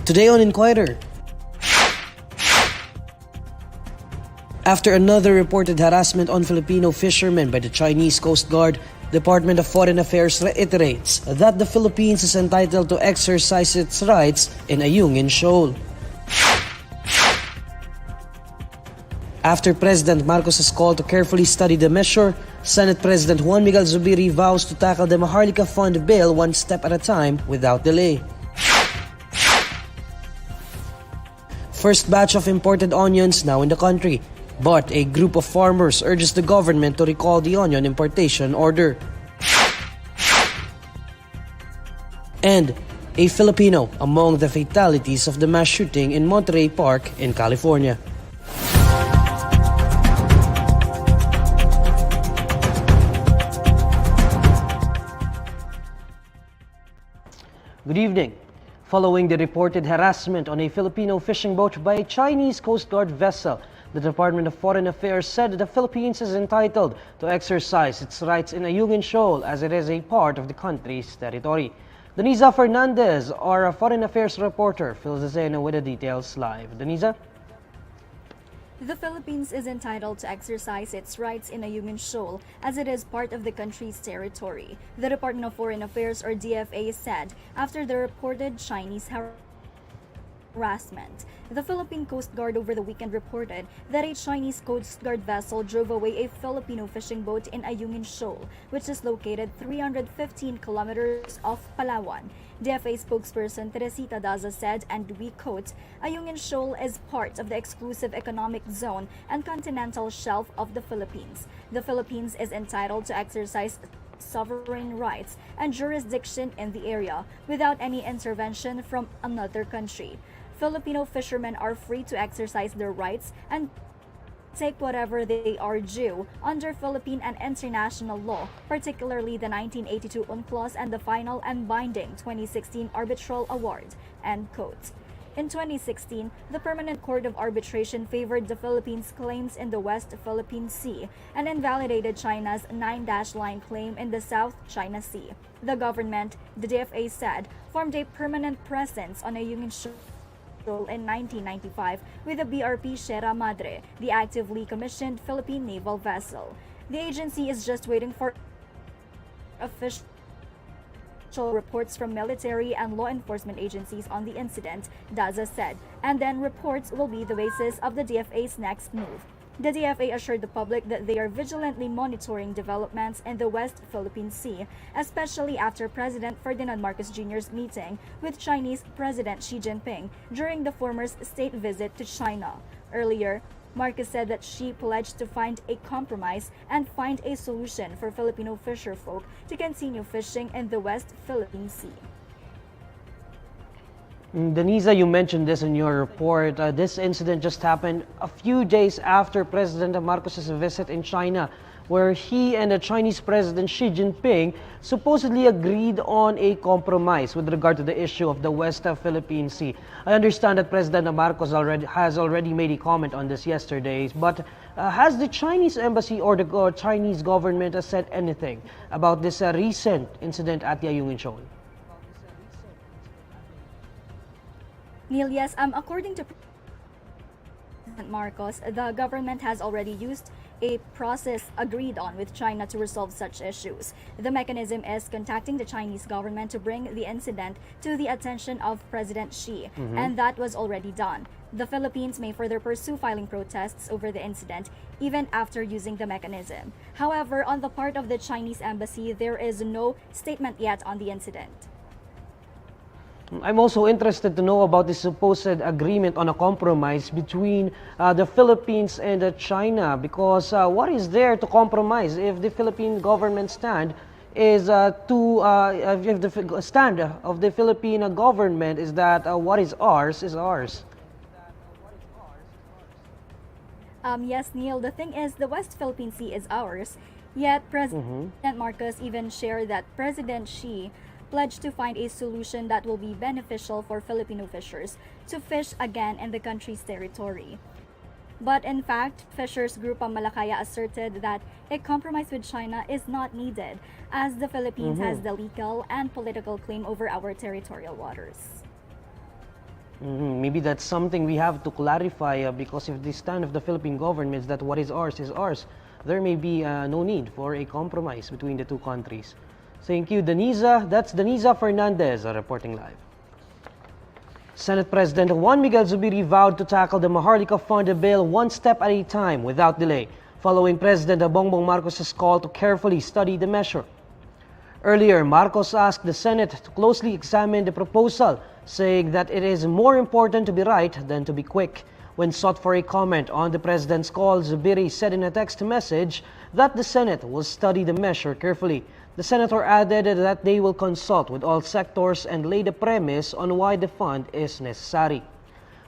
Today on Inquirer, after another reported harassment on Filipino fishermen by the Chinese Coast Guard, Department of Foreign Affairs reiterates that the Philippines is entitled to exercise its rights in Ayungin Shoal. After President Marcos's call to carefully study the measure, Senate President Juan Miguel Zubiri vows to tackle the Maharlika Fund bill one step at a time without delay. First batch of imported onions now in the country, but a group of farmers urges the government to recall the onion importation order. And a Filipino among the fatalities of the mass shooting in Monterey Park in California. Good evening. Following the reported harassment on a Filipino fishing boat by a Chinese Coast Guard vessel, the Department of Foreign Affairs said that the Philippines is entitled to exercise its rights in Ayungin Shoal as it is a part of the country's territory. Denisa Fernandez, our Foreign Affairs reporter, fills us in with the details live. Denisa? The Philippines is entitled to exercise its rights in Ayungin Shoal as it is part of the country's territory, the Department of Foreign Affairs or DFA said after the reported Chinese harassment. The Philippine Coast Guard over the weekend reported that a Chinese Coast Guard vessel drove away a Filipino fishing boat in Ayungin Shoal, which is located 315 kilometers off Palawan. DFA spokesperson Teresita Daza said, and we quote, "Ayungin Shoal is part of the exclusive economic zone and continental shelf of the Philippines. The Philippines is entitled to exercise sovereign rights and jurisdiction in the area without any intervention from another country. Filipino fishermen are free to exercise their rights and take whatever they are due under Philippine and international law, particularly the 1982 UNCLOS and the final and binding 2016 arbitral award." End quote. In 2016, the Permanent Court of Arbitration favored the Philippines' claims in the West Philippine Sea and invalidated China's 9-line claim in the South China Sea. The government, the DFA said, formed a permanent presence on Ayungin Shoal in 1995 with the BRP Sierra Madre, the actively commissioned Philippine naval vessel. The agency is just waiting for official reports from military and law enforcement agencies on the incident, Daza said, and then reports will be the basis of the DFA's next move. The DFA assured the public that they are vigilantly monitoring developments in the West Philippine Sea, especially after President Ferdinand Marcos Jr.'s meeting with Chinese President Xi Jinping during the former's state visit to China. Earlier, Marcos said that Xi pledged to find a compromise and find a solution for Filipino fisherfolk to continue fishing in the West Philippine Sea. Denisa, you mentioned this in your report. This incident just happened a few days after President Marcos's visit in China, where he and the Chinese President Xi Jinping supposedly agreed on a compromise with regard to the issue of the West Philippine Sea. I understand that President Marcos has already made a comment on this yesterday, but has the Chinese embassy or the Chinese government said anything about this recent incident at the Ayungin Shoal? Neil, yes, according to President Marcos, the government has already used a process agreed on with China to resolve such issues. The mechanism is contacting the Chinese government to bring the incident to the attention of President Xi, and that was already done. The Philippines may further pursue filing protests over the incident even after using the mechanism. However, on the part of the Chinese embassy, there is no statement yet on the incident. I'm also interested to know about the supposed agreement on a compromise between the Philippines and China, because what is there to compromise if the Philippine government stand is if the stand of the Philippine government is that what is ours is ours? Yes, Neil, the thing is the West Philippine Sea is ours, yet President Marcos even shared that President Xi pledged to find a solution that will be beneficial for Filipino fishers to fish again in the country's territory. But in fact, fishers group Malakaya asserted that a compromise with China is not needed, as the Philippines has the legal and political claim over our territorial waters. Maybe that's something we have to clarify because if the stand of the Philippine government is that what is ours, there may be no need for a compromise between the two countries. Thank you, Denisa. That's Denisa Fernandez reporting live. Senate President Juan Miguel Zubiri vowed to tackle the Maharlika Fund bill one step at a time without delay, following President Bongbong Marcos' call to carefully study the measure. Earlier, Marcos asked the Senate to closely examine the proposal, saying that it is more important to be right than to be quick. When sought for a comment on the President's call, Zubiri said in a text message that the Senate will study the measure carefully. The Senator added that they will consult with all sectors and lay the premise on why the fund is necessary.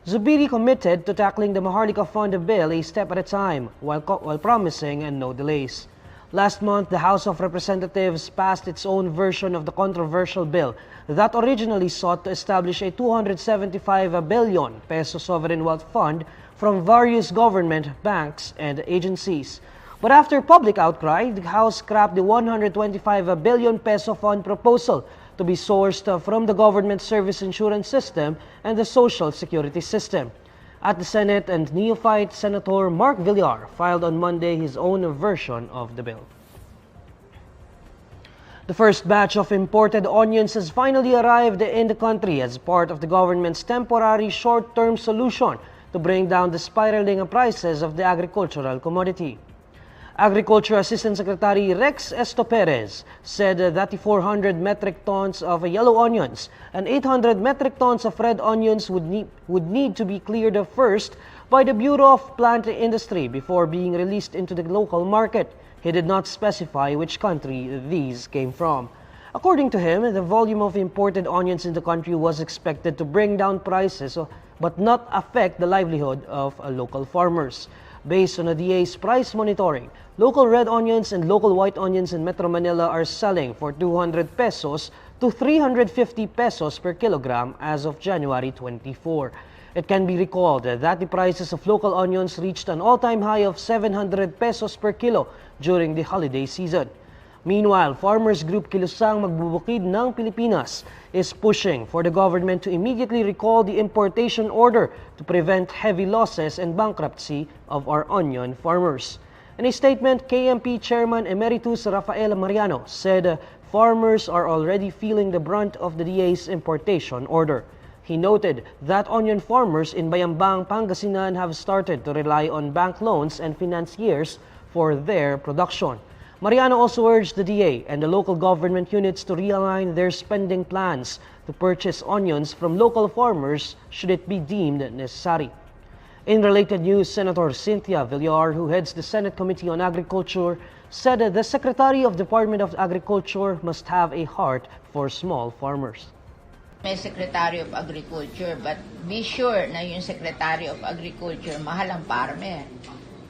Zubiri committed to tackling the Maharlika Fund bill a step at a time while promising no delays. Last month, the House of Representatives passed its own version of the controversial bill that originally sought to establish a 275 billion peso sovereign wealth fund from various government, banks, and agencies. But after public outcry, the House scrapped the 125 billion peso fund proposal to be sourced from the government service insurance system and the social security system. At the Senate, and neophyte Senator Mark Villar filed on Monday his own version of the bill. The first batch of imported onions has finally arrived in the country as part of the government's temporary short-term solution to bring down the spiraling prices of the agricultural commodity. Agriculture Assistant Secretary Rex Esto Perez said that the 400 metric tons of yellow onions and 800 metric tons of red onions would need to be cleared first by the Bureau of Plant Industry before being released into the local market. He did not specify which country these came from. According to him, the volume of imported onions in the country was expected to bring down prices but not affect the livelihood of local farmers. Based on the DA's price monitoring, local red onions and local white onions in Metro Manila are selling for 200 pesos to 350 pesos per kilogram as of January 24. It can be recalled that the prices of local onions reached an all-time high of 700 pesos per kilo during the holiday season. Meanwhile, Farmers Group Kilusang Magbubukid ng Pilipinas is pushing for the government to immediately recall the importation order to prevent heavy losses and bankruptcy of our onion farmers. In a statement, KMP Chairman Emeritus Rafael Mariano said farmers are already feeling the brunt of the DA's importation order. He noted that onion farmers in Bayambang, Pangasinan have started to rely on bank loans and financiers for their production. Mariano also urged the DA and the local government units to realign their spending plans to purchase onions from local farmers should it be deemed necessary. In related news, Senator Cynthia Villar, who heads the Senate Committee on Agriculture, said that the Secretary of Department of Agriculture must have a heart for small farmers. May Secretary of Agriculture, but be sure na yung Secretary of Agriculture mahal ang farmer.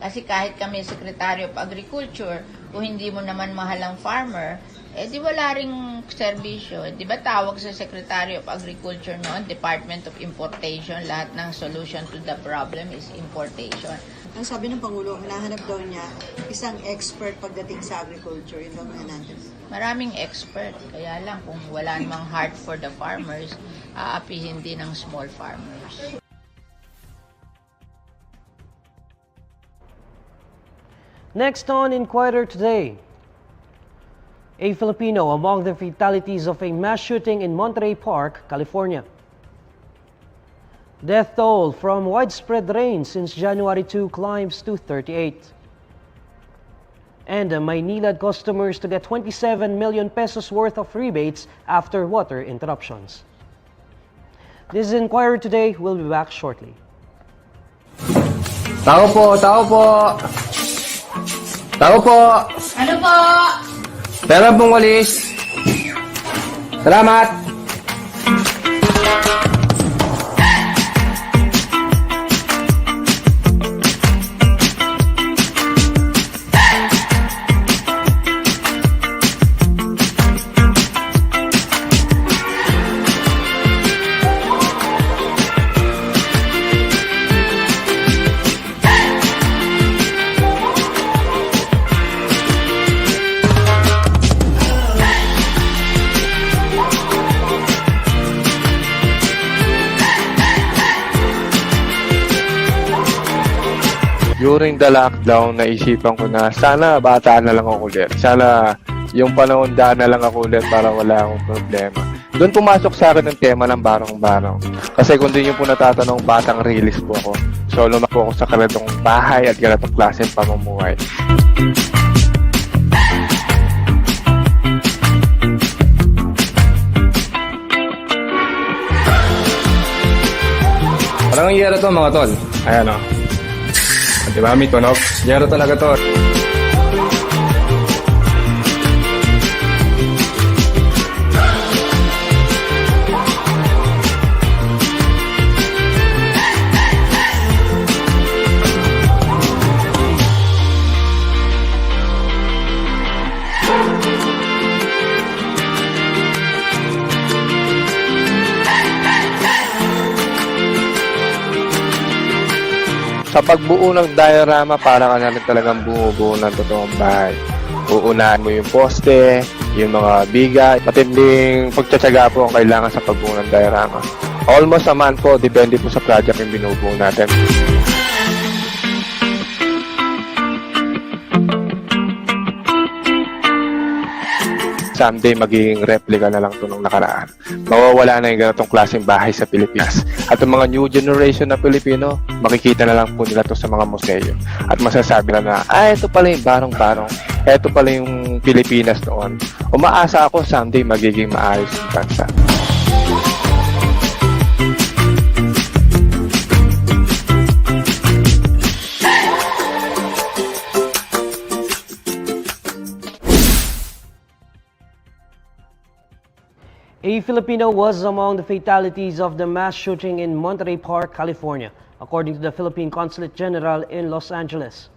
Kasi kahit kami Secretary of Agriculture, kung hindi mo naman mahal ang farmer, di wala ring serbisyo. Di ba tawag sa Secretary of Agriculture noon, Department of Importation, lahat ng solution to the problem is importation. Ang sabi ng Pangulo, hinahanap daw niya isang expert pagdating sa agriculture. Ito nga natin. Maraming expert, kaya lang kung wala namang heart for the farmers, aapihin din ng small farmers. Next on Inquirer today, a Filipino among the fatalities of a mass shooting in Monterey Park, California. Death toll from widespread rain since January 2 climbs to 38. And Maynilad customers to get 27 million pesos worth of rebates after water interruptions. This is Inquirer today. We'll be back shortly. Tao po, tao po. Tao po. Ano po? Pera pong walis. Salamat. During the lockdown, naisipan ko na sana bata na lang ako ulit. Sana yung panahon daan na lang ako ulit para wala akong problema. Doon pumasok sa akin ang tema ng barong-barong. Kasi kung din yung po natatanong, batang release po ako. So lumaki ako sa ganitong bahay at ganitong klaseng pamumuhay. Parang yero to mga tol. Ayan o. Diba, may tunog? Yero talaga to. Sa pagbuo ng diorama, para ka na rin talagang bumubuo ng totoong bahay. Uunahan mo yung poste, yung mga biga, matinding pagtsatsaga po ang kailangan sa pagbuo ng diorama. Almost a month po, depende po sa project yung binubuo natin. Someday, magiging replica na lang ito nung nakaraan. Mawawala na yung ganitong klaseng bahay sa Pilipinas. At yung mga new generation na Pilipino, makikita na lang po nila ito sa mga museo. At masasabi na, ito pala yung barong-barong. Ito pala yung Pilipinas noon. Umaasa ako, someday magiging maayos yung bansa. A Filipino was among the fatalities of the mass shooting in Monterey Park, California, according to the Philippine Consulate General in Los Angeles.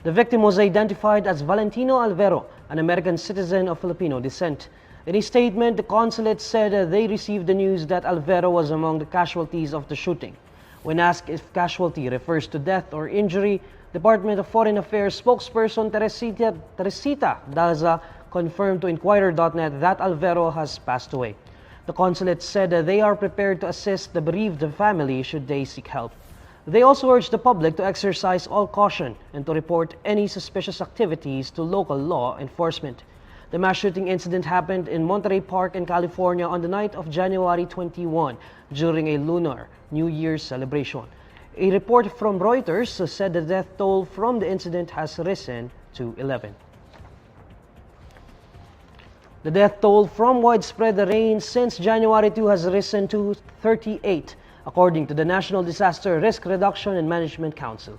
The victim was identified as Valentino Alvero, an American citizen of Filipino descent. In a statement, the consulate said they received the news that Alvero was among the casualties of the shooting. When asked if casualty refers to death or injury, Department of Foreign Affairs spokesperson Teresita Daza confirmed to INQUIRER.net that Alvero has passed away. The consulate said they are prepared to assist the bereaved family should they seek help. They also urged the public to exercise all caution and to report any suspicious activities to local law enforcement. The mass shooting incident happened in Monterey Park in California on the night of January 21 during a Lunar New Year's celebration. A report from Reuters said the death toll from the incident has risen to 11. The death toll from widespread rain since January 2 has risen to 38, according to the National Disaster Risk Reduction and Management Council.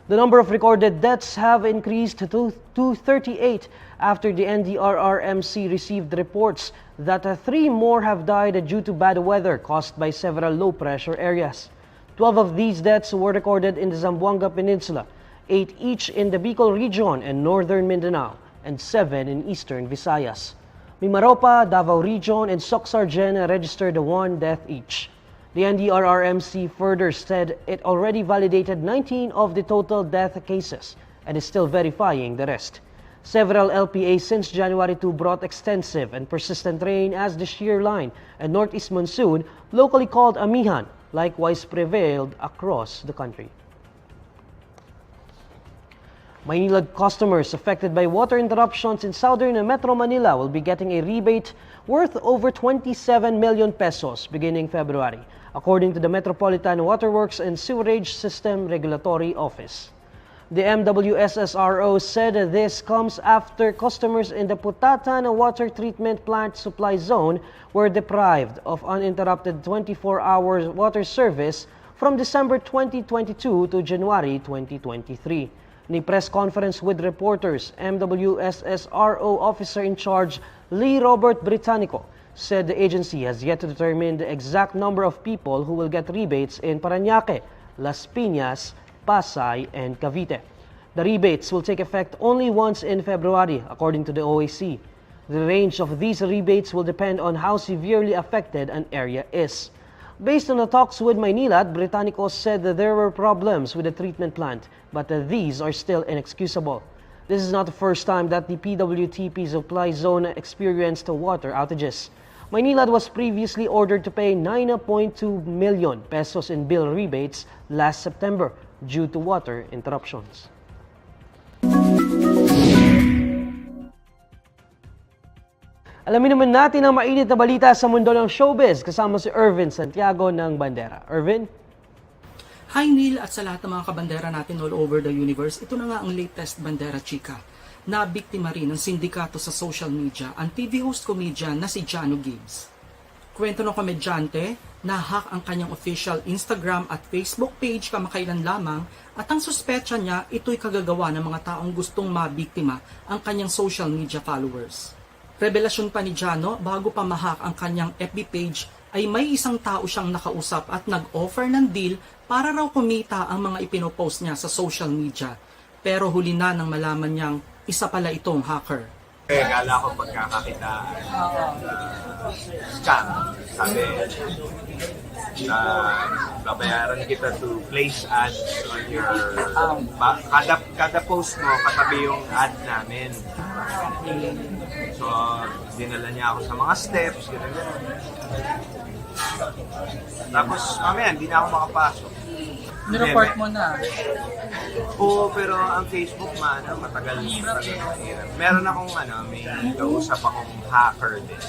The number of recorded deaths have increased to 38 after the NDRRMC received reports that 3 more have died due to bad weather caused by several low-pressure areas. 12 of these deaths were recorded in the Zamboanga Peninsula, 8 each in the Bicol region and northern Mindanao, and 7 in eastern Visayas. Mimaropa, Davao Region, and Soc-Sargen registered 1 death each. The NDRRMC further said it already validated 19 of the total death cases and is still verifying the rest. Several LPAs since January 2 brought extensive and persistent rain as the shear line and northeast monsoon, locally called Amihan, likewise prevailed across the country. Maynilad customers affected by water interruptions in southern Metro Manila will be getting a rebate worth over 27 million pesos beginning February, according to the Metropolitan Waterworks and Sewerage System Regulatory Office. The MWSSRO said this comes after customers in the Putatan Water Treatment Plant Supply Zone were deprived of uninterrupted 24-hour water service from December 2022 to January 2023. In a press conference with reporters, MWSSRO officer in charge Lee Robert Britannico said the agency has yet to determine the exact number of people who will get rebates in Parañaque, Las Piñas, Pasay, and Cavite. The rebates will take effect only once in February, according to the OAC. The range of these rebates will depend on how severely affected an area is. Based on the talks with Maynilad, Britannico said that there were problems with the treatment plant, but these are still inexcusable. This is not the first time that the PWTP supply zone experienced water outages. Maynilad was previously ordered to pay 9.2 million pesos in bill rebates last September due to water interruptions. Alamin naman natin ang mainit na balita sa mundo ng showbiz kasama si Irvin Santiago ng Bandera. Irvin? Hi Neil at sa lahat ng mga kabandera natin all over the universe. Ito na nga ang latest Bandera Chika na biktima rin ng sindikato sa social media ang TV host comedian na si Jano Gibbs. Kwento ng komedyante na hack ang kanyang official Instagram at Facebook page kamakailan lamang at ang suspetsa niya ito'y kagagawa ng mga taong gustong mabiktima ang kanyang social media followers. Revelasyon pa ni Jano, bago pa mahak ang kanyang FB page, ay may isang tao siyang nakausap at nag-offer ng deal para raw kumita ang mga ipinopost niya sa social media. Pero huli na nang malaman niyang isa pala itong hacker. Kala ko pagkakakitaan. Scam. Sabi, babayaran kita to place ads on your... kada post mo, katabi yung ad namin. So, dinala niya ako sa mga steps, gano'n. Tapos, mamaya, hindi na ako makapasok. Nireport mo na? Oo, pero ang Facebook, matagal. Meron akong, may kausap akong hacker din.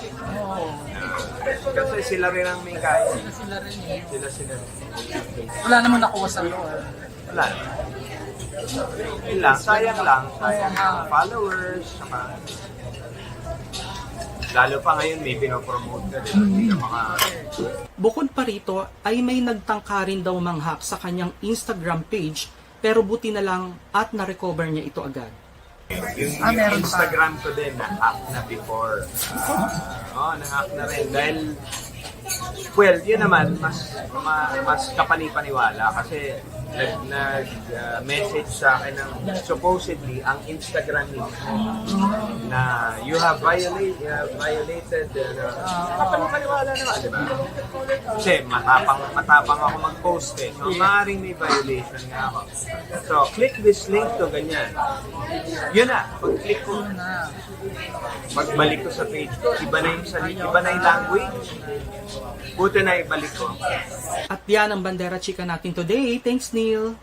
Kasi sila rin ang may kaya. Sila rin eh. Sila. Wala naman nakuha sa loob. Wala. Yun lang, sayang ang followers, saka lalo pa ngayon may pinopromote ka din. Bukod pa rito ay may nagtangka rin daw manghak sa kanyang Instagram page pero buti na lang at na-recover niya ito agad. Yung Instagram ko din na-hack na before. Na-hack na rin dahil yun naman mas kapani-paniwala kasi nag-message sa akin ng supposedly ang Instagram mismo na you have violated kapani-paniwala naman, di ba? Kasi matapang ako mag-post so maaaring may violation nga ako. So click this link to ganyan. Yun na, pag-click ko pagbalik ko sa page ko, iba na yung language. Buti na ibalik ko. At yan ang Bandera Chika natin today. Thanks, Neil.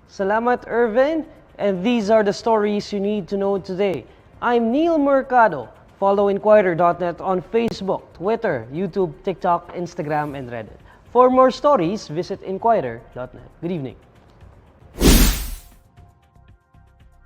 Salamat, Irvin. And these are the stories you need to know today. I'm Neil Mercado. Follow INQUIRER.net on Facebook, Twitter, YouTube, TikTok, Instagram, and Reddit. For more stories, visit INQUIRER.net. Good evening.